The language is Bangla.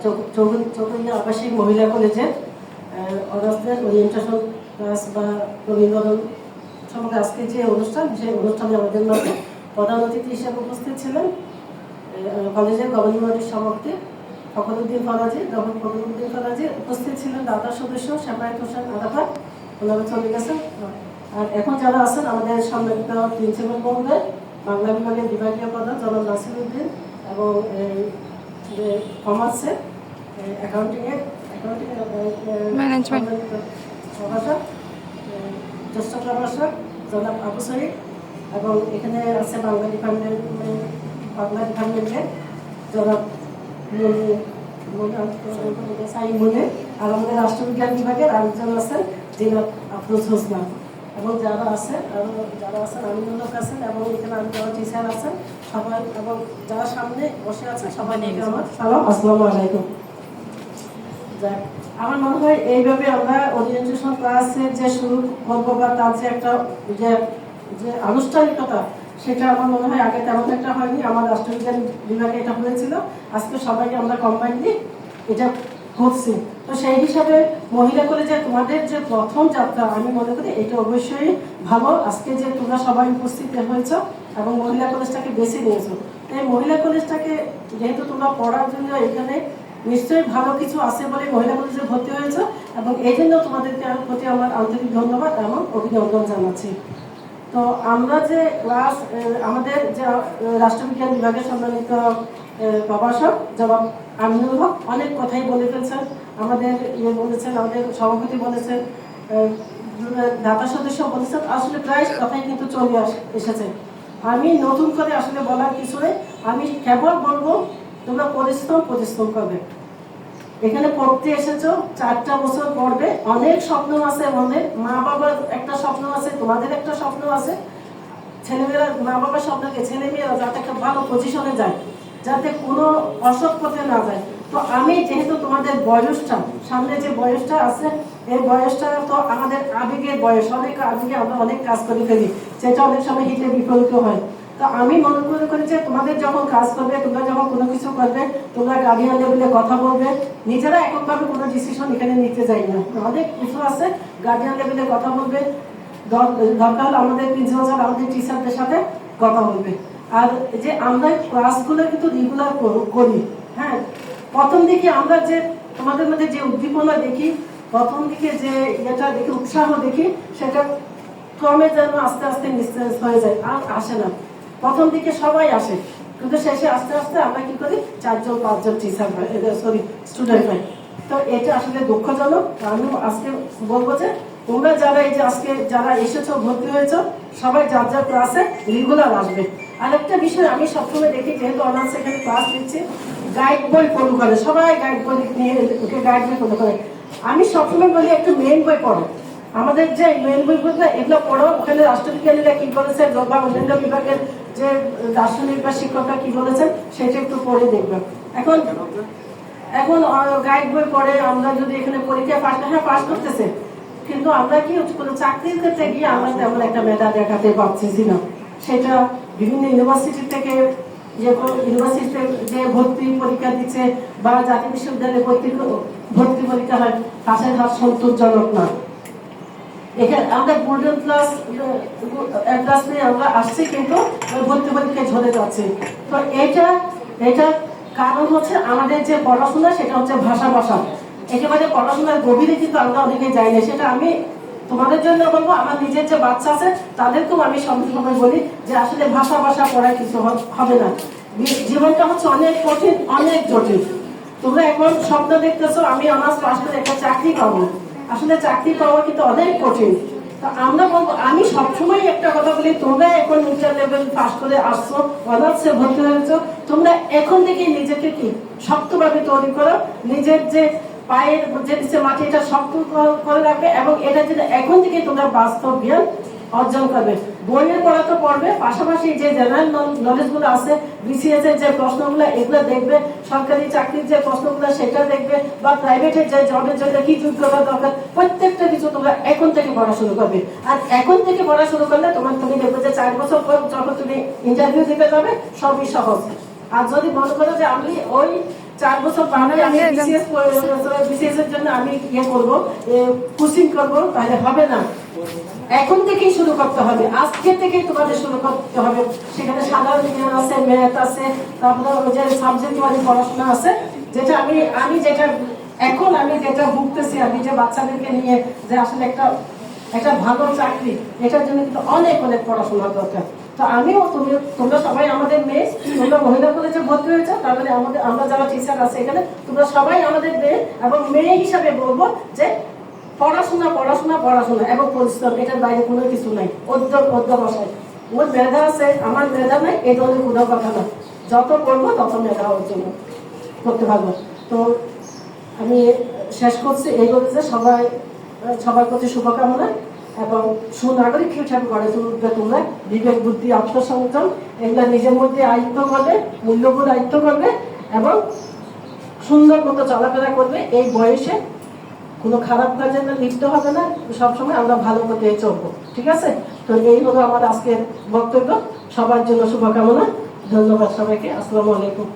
চৌধুরী আবাসিক মহিলা কলেজের অনার্সদের ওরিয়েন্টেশন ক্লাস বা নবীনবরণ সম্পর্কে আজকে যে অনুষ্ঠান, সেই অনুষ্ঠানে আমাদের মধ্যে প্রধান অতিথি হিসেবে উপস্থিত ছিলেন কলেজের গভর্নিং বডির সভাপতি ফখরুদ্দিন ফরাজি, উপস্থিত ছিলেন দাদা সদস্য শেফায়েত হোসেন আরাফাত, ওনারা চলে গেছেন। আর এখন যারা আছেন আমাদের সম্মানিত প্রিন্সিপাল মহোদয়, বাংলা বিভাগের বিভাগীয় প্রধান জনাব নাসিরউদ্দিন, এবং কমার্সের অ্যাকাউন্টিংয়ের ম্যানেজমেন্ট প্রভাষক, জ্যেষ্ঠ প্রভাষক জনাব আবু সঈদ, এবং এখানে আছে বাংলা ডিপার্টমেন্টের জনাব মনে, আর আমাদের রাষ্ট্রবিজ্ঞান বিভাগের আরেকজন আছেন জিনাত আফরোজ হোসনা, এবং যারা আছেন আমিনুল হক আছেন, এবং এখানে আমি যারা টিচার আছেন সবাই, এবং যারা সামনে বসে আছেন সবাই নিয়ে আমার সালাম, আসসালামু আলাইকুম। আমার মনে হয় এইভাবে আমরা ওরিয়েন্টেশন ক্লাসের যে শুরু করবো বা তার যে একটা যে আনুষ্ঠানিকতা, সেটা আমার মনে হয় আগে তেমন একটা হয়নি। আমার রাষ্ট্রবিজ্ঞান বিভাগে এটা হয়েছিল, আজকে সবাইকে আমরা কম্বাইনলি এটা করছি। তো সেই হিসাবে মহিলা কলেজে তোমাদের যে প্রথম যাত্রা, আমি মনে করি এটা অবশ্যই ভালো। আজকে যে তোমরা সবাই উপস্থিত হয়েছ এবং মহিলা কলেজটাকে বেছে নিয়েছো, এই মহিলা কলেজটাকে যেহেতু তোমরা পড়ার জন্য এখানে নিশ্চয়ই ভালো কিছু আছে বলে মহিলা কলেজে ভর্তি হয়েছ, এবং এই জন্য তোমাদেরকে প্রতি আমার আন্তরিক ধন্যবাদ এবং অভিনন্দন জানাচ্ছি। তো আমরা যে ক্লাস আমাদের যে রাষ্ট্রবিজ্ঞান বিভাগের সম্মানিত প্রভাষক জনাব আমিনুল হক অনেক কথাই বলে ফেলছেন, আমাদের বলেছেন, আমাদের সভাপতি বলেছেন, দাতা সদস্য বলেছেন, আসলে প্রায় কথাই কিন্তু চলে এসেছে। আমি নতুন করে আসলে বলার কিছু নেই, আমি কেবল বলবো তোমরা পরিশ্রম করবে। এখানে পড়তে এসেছো, 4টা বছর পড়বে, অনেক স্বপ্ন আছে মনের, মা বাবার একটা স্বপ্ন আছে, তোমাদের একটা স্বপ্ন আছে, ছেলেমেয়েরা মা বাবার স্বপ্নকে ছেলেমেয়েরা যাতে একটা ভালো পজিশনে যায়, যাতে কোনো অসৎ পথে না যায়। তো আমি যেহেতু তোমাদের বয়সটা, সামনে যে বয়সটা আছে, এই বয়সটা তো আমাদের আবেগের বয়স, অনেক আবেগে আমরা অনেক কাজ করে ফেলি, যেটা অনেক সময় হিতে বিপরীত হয়। তো আমি মনে করি যে তোমাদের যখন কাজ করবে, তোমরা যখন কোনো কিছু করবে, তোমরা গার্ডিয়ান লেভেলে কথা বলবে, নিজেরা এককভাবে কোনো ডিসিশন এখানে নিতে যাই না, অনেক কিছু আছে, গার্ডিয়ান লেভেলে কথা বলবে, দরকার হলে আমাদের প্রিন্সিপাল স্যার আমাদের টিচারদের সাথে কথা বলবে। আর যে আমরা ক্লাসগুলো কিন্তু রেগুলার করি, হ্যাঁ, প্রথম দিকে আমরা যে তোমাদের মধ্যে যে উদ্দীপনা দেখি, প্রথম দিকে যে এটা দেখি উৎসাহ দেখি, সেটা ক্রমে যেন আস্তে আস্তে নিঃশেষ হয়ে যায়, আর আসে না। প্রথম দিকে সবাই আসে, কিন্তু শেষে আস্তে আস্তে আমরা কি করি, 4-5 টিচার স্টুডেন্ট হয়। তো এটা আসলে দুঃখজনক। আমি আজকে বলবো যে তোমরা যারা এই যে আজকে যারা এসেছো, ভর্তি হয়েছো, সবাই যার ক্লাসে রেগুলার আসবে। আর একটা বিষয় আমি সবসময় দেখি, যেহেতু অনার্স এখানে ক্লাস নিচ্ছি, গাইড বই ফলো করে, সবাই গাইড বই নিয়ে গাইড বই ফলো করে। আমি সবসময় বলি একটু মেইন বই পড়ো, আমাদের যে মেইন বইগুলো এগুলো পড়ো, ওখানে রাষ্ট্রবিজ্ঞানীরা কি বলেছে বা অন্যান্য বিভাগের যে দার্শনিক বা শিক্ষকরা কি বলেছেন, সেটা একটু পড়ে দেখবে। এখন গাইড বই পড়ে আমরা যদি এখানে পরীক্ষায় পাস করতেছে, কিন্তু আমরা কি কোনো চাকরির ক্ষেত্রে গিয়ে আমরা তেমন একটা মেধা দেখাতে পারছি না। সেটা বিভিন্ন ইউনিভার্সিটি থেকে ইউনিভার্সিটিতে যে ভর্তি পরীক্ষা দিচ্ছে বা জাতীয় বিশ্ববিদ্যালয়ে ভর্তি পরীক্ষা হয়, পাশের হার সন্তোষজনক না। এখানে আমরা গোল্ডেন ক্লাস নিয়ে আমরা আসছি, কিন্তু ভর্তি পরীক্ষায় ঝরে যাচ্ছে। তো এটা কারণ হচ্ছে আমাদের যে পড়াশোনা, সেটা হচ্ছে ভাষা একেবারে পড়াশোনার গভীরে কিন্তু আমরা অনেকে যাই না। সেটা আমি তোমাদের জন্য বলবো, আমার নিজের যে বাচ্চা আছে তাদেরকেও আমি সবসময় বলি যে আসলে ভাষা পড়ায় কিছু হবে না। জীবনটা হচ্ছে অনেক কঠিন, অনেক জটিল। তোমরা এখন স্বপ্ন দেখতেছো আমি অনার্স পাস করে একটা চাকরি পাবো, আসলে চাকরি পাওয়া কিন্তু অনেক কঠিন। তো আমরা বলবো, আমি সবসময় একটা কথা বলি, তোমরা এখন ইন্টার লেভেল পাস করে আসছো, অনার্সে ভর্তি হয়েছো, তোমরা এখন থেকে নিজেকে কি শক্তভাবে তৈরি করো, নিজের যে পায়ের যে নিচে মাটি এটা শক্ত করে রাখবে, এবং এটা যেটা এখন থেকে তোমরা বাস্তব জ্ঞান অর্জন করবে। বইয়ের পড়া তো পড়বে, পাশাপাশি যে জেনারেল নলেজ গুলো আছে, বিসিএস এর যে প্রশ্নগুলো এগুলো দেখবে, সরকারি চাকরির যে প্রশ্নগুলো সেটা দেখবে, বা প্রাইভেটের যে জবের জন্য কি যোগ্যতা দরকার, প্রত্যেকটা কিছু তোমরা এখন থেকে পড়া শুরু করবে। আর এখন থেকে পড়া শুরু করলে তুমি দেখবে যে 4 বছর পর যখন তুমি ইন্টারভিউ দিতে যাবে, সবই সহজ। আর যদি মনে করো যে আমি ওই 4 বছর পরে আমি বিসিএস এর জন্য আমি ইয়ে করবো, কোচিং করবো, তাহলে হবে না। এখন থেকেই শুরু করতে হবে, আজকে থেকেই তোমাদের শুরু করতে হবে। সেখানে সাধারণ বিজ্ঞান আছে, ম্যাথ আছে, তারপরে ওই যে সাবজেক্ট ওয়াইজ পড়াশোনা আছে, যেটা আমি যেটা এখন আমি যেটা ভুগতেছি, আমি যে বাচ্চাদেরকে নিয়ে যে আসলে একটা ভালো চাকরি, এটার জন্য কিন্তু অনেক অনেক পড়াশোনার দরকার। তো আমিও তোমরা সবাই আমাদের মেয়ে, তোমরা মহিলা কলেজে ভর্তি হয়েছো, তারপরে আমরা যারা টিচার আছে এখানে, তোমরা সবাই আমাদের মেয়ে, এবং মেয়ে হিসাবে বলবো যে পড়াশোনা পড়াশোনা পড়াশোনা এবং পরিশ্রম, এটার বাইরে কোনো কিছু নাই। অধ্যবসায়, ওর মেধা আছে, আমার মেধা নাই, এটা হলে কোনো কথা না। যত পড়বো তত মেধা অর্জন করতে পারবো। তো আমি শেষ করছি এই বলে যে সবার প্রতি শুভকামনা, এবং সুনাগরিক হিসাবে গড়ে তুলবে তোমরা। বিবেক বুদ্ধি আত্মসংযম এগুলা নিজের মধ্যে আয়ত্ত করবে, মূল্যবোধ আয়ত্ত করবে, এবং সুন্দর মতো চলাফেরা করবে। এই বয়সে কোনো খারাপ কাজে লিপ্ত হবে না, সবসময় আমরা ভালো পথে চলবো। ঠিক আছে? তো এই হলো আমার আজকের বক্তব্য। সবার জন্য শুভকামনা। ধন্যবাদ সবাইকে। আসসালামু আলাইকুম।